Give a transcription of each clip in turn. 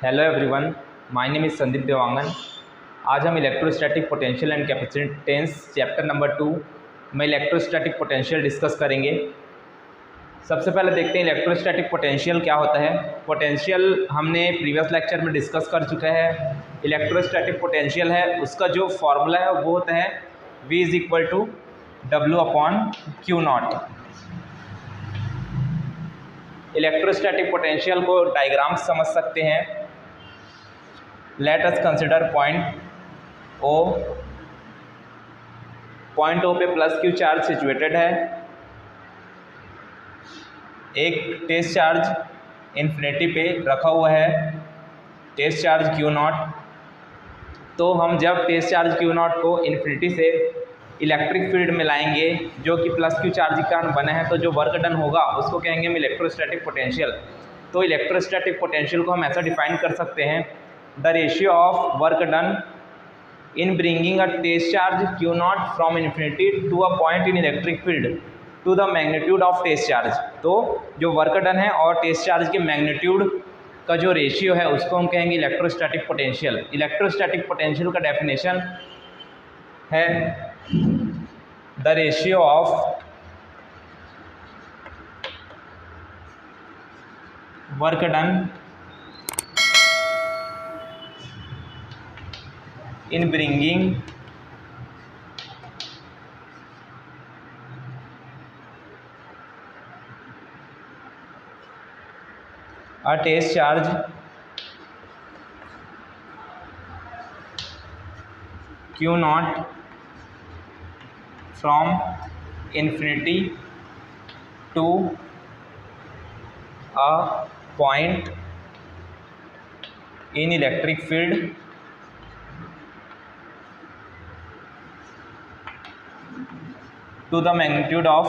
Hello everyone, my name is Sandeep Dewangan. आज हम electrostatic potential and capacitance chapter number 2 में electrostatic potential discuss करेंगे। सबसे पहले देखते हैं इलेक्ट्रोस्टैटिक पोटेंशियल क्या होता है। पोटेंशियल हमने प्रीवियस लेक्चर में डिस्कस कर चुका है। इलेक्ट्रोस्टैटिक पोटेंशियल है उसका जो फॉर्मूला है वो होता है V is equal to W/Q0। Electrostatic potential को डायग्राम समझ सकते हैं। Let us consider point O। Point O पे +Q चार्ज सिचुएटेड है। एक टेस्ट चार्ज इन्फिनिटी पे रखा हुआ है, टेस्ट चार्ज Q0। तो हम जब टेस्ट चार्ज Q0 को इन्फिनिटी से इलेक्ट्रिक फील्ड में लाएंगे जो कि +Q चार्ज के कारण बना है, तो जो वर्क डन होगा उसको कहेंगे हम इलेक्ट्रोस्टैटिक पोटेंशियल। तो इलेक्ट्रोस्टैटिक पोटेंशियल को हम ऐसा डिफाइन कर सकते हैं, the ratio of work done in bringing a test charge Q0 from infinity to a point in electric field to the magnitude of test charge. तो जो वर्क डन है और टेस्ट चार्ज के मैग्नीट्यूड का जो रेशियो है उसको हम कहेंगे इलेक्ट्रोस्टैटिक पोटेंशियल। इलेक्ट्रोस्टैटिक पोटेंशियल का डेफिनेशन है the ratio of work done in bringing a test charge Q0 from infinity to a point in electric field to the magnitude of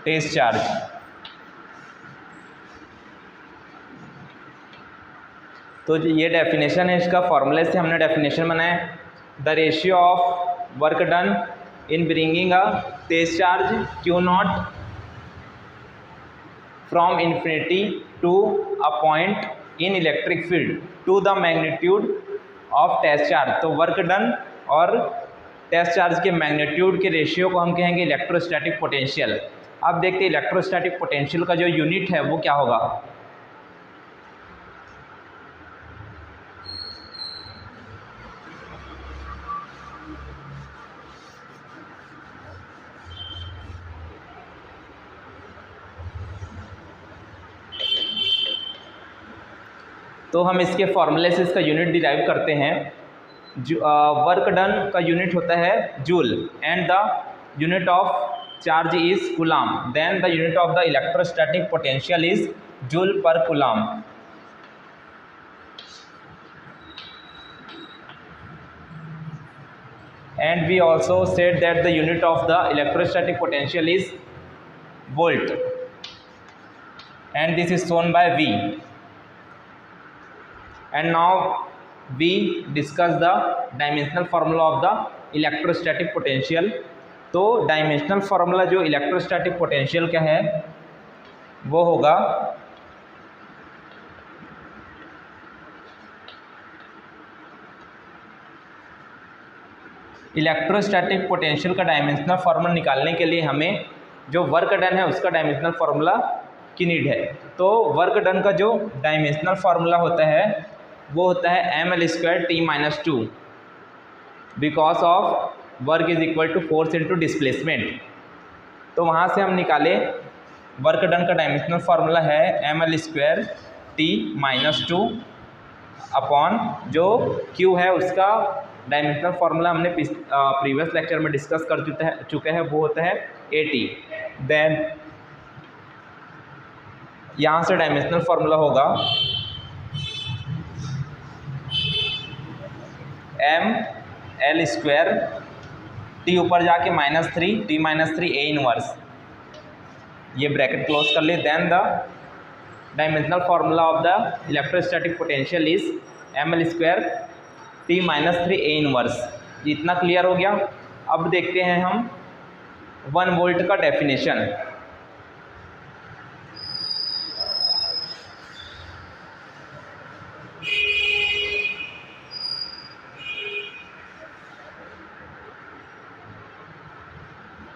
test charge. तो ये definition है, इसका फॉर्मूले से हमने definition बनाया, the ratio of work done in bringing a test charge Q0 from infinity to a point in electric field to the magnitude of test charge। तो work done और टेस्ट चार्ज के magnitude के ratio को हम कहेंगे electrostatic potential. अब देखते हैं इलेक्ट्रोस्टैटिक पोटेंशियल का जो यूनिट है वो क्या होगा। तो हम इसके फॉर्मूले से इसका यूनिट डिराइव करते हैं। वर्क डन का यूनिट होता है joule and the unit of charge is coulomb. Then the unit of the electrostatic potential is joule per coulomb. And we also said that the unit of the electrostatic potential is volt and this is shown by V। And now we discuss the dimensional formula of the electrostatic potential। तो dimensional formula जो electrostatic potential का है वो होगा electrostatic potential का dimensional formula निकालने के लिए हमें जो वर्क डन है उसका डायमेंशनल फार्मूला की नीड है। तो वर्क डन का जो डायमेंशनल फार्मूला होता है वो होता है mL²T-2 because of work is equal to force into displacement. तो वहाँ से हम निकाले वर्क डन का डायमेंशनल फार्मूला है mL²T-2 अपॉन जो Q है उसका डायमेंशनल फार्मूला हमने प्रीवियस लेक्चर में डिस्कस कर चुके हैं, वो होता है AT। देन यहाँ से डायमेंशनल फार्मूला होगा mL² T ऊपर जाके -3 T-3 A इनवर्स, ये ब्रैकेट क्लोज कर ले। Then the dimensional formula of the electrostatic potential is mL² T-3 A inverse. इतना क्लियर हो गया। अब देखते हैं हम 1 वोल्ट का definition.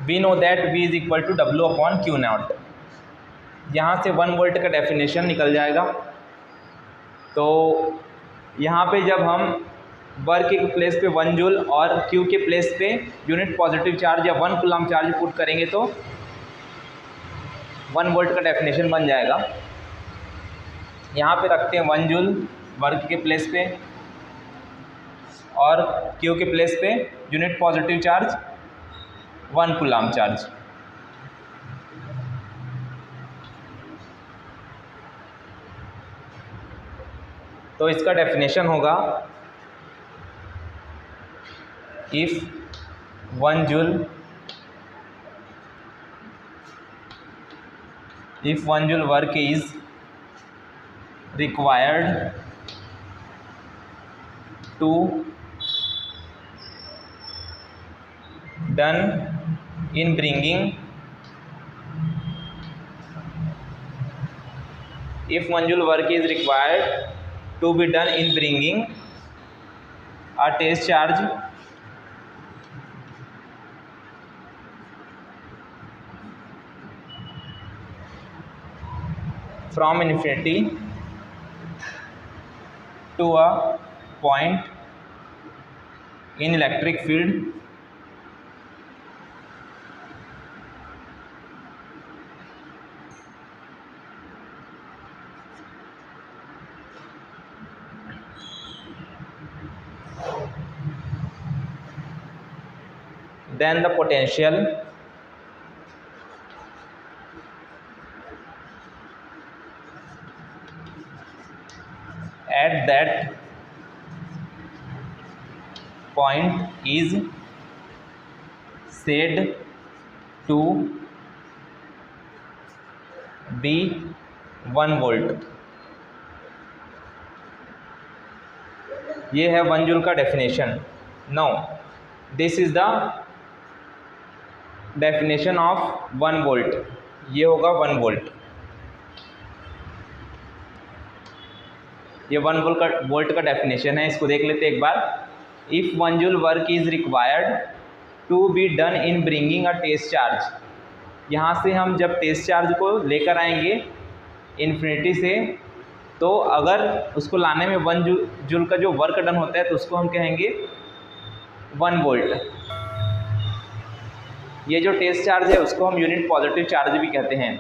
We know that V is equal to W/Q0। यहाँ से 1 वोल्ट का डेफिनेशन निकल जाएगा। तो यहाँ पे जब हम वर्क के प्लेस पे 1 जूल और Q के प्लेस पे यूनिट पॉजिटिव चार्ज या 1 कूलम चार्ज पुट करेंगे तो 1 वोल्ट का डेफिनेशन बन जाएगा। यहाँ पे रखते हैं 1 जूल वर्क के प्लेस पे और Q के प्लेस पे unit positive charge 1 coulomb charge. तो इसका डेफिनेशन होगा if 1 joule work is required to done in bringing if 1 joule work is required to be done in bringing a test charge from infinity to a point in electric field then the potential at that point is said to be 1 volt. ये है 1 joule का definition. Now this is the definition of 1 volt. ये होगा 1 volt. ये 1 volt का definition है। इसको देख लेते हैं एक बार। If 1 joule work is required to be done in bringing a test charge. यहाँ से हम जब टेस्ट चार्ज को लेकर आएंगे इन्फिनिटी से, तो अगर उसको लाने में 1 जूल का जो वर्क डन होता है तो उसको हम कहेंगे 1 वोल्ट। ये जो टेस्ट चार्ज है उसको हम यूनिट पॉजिटिव चार्ज भी कहते हैं।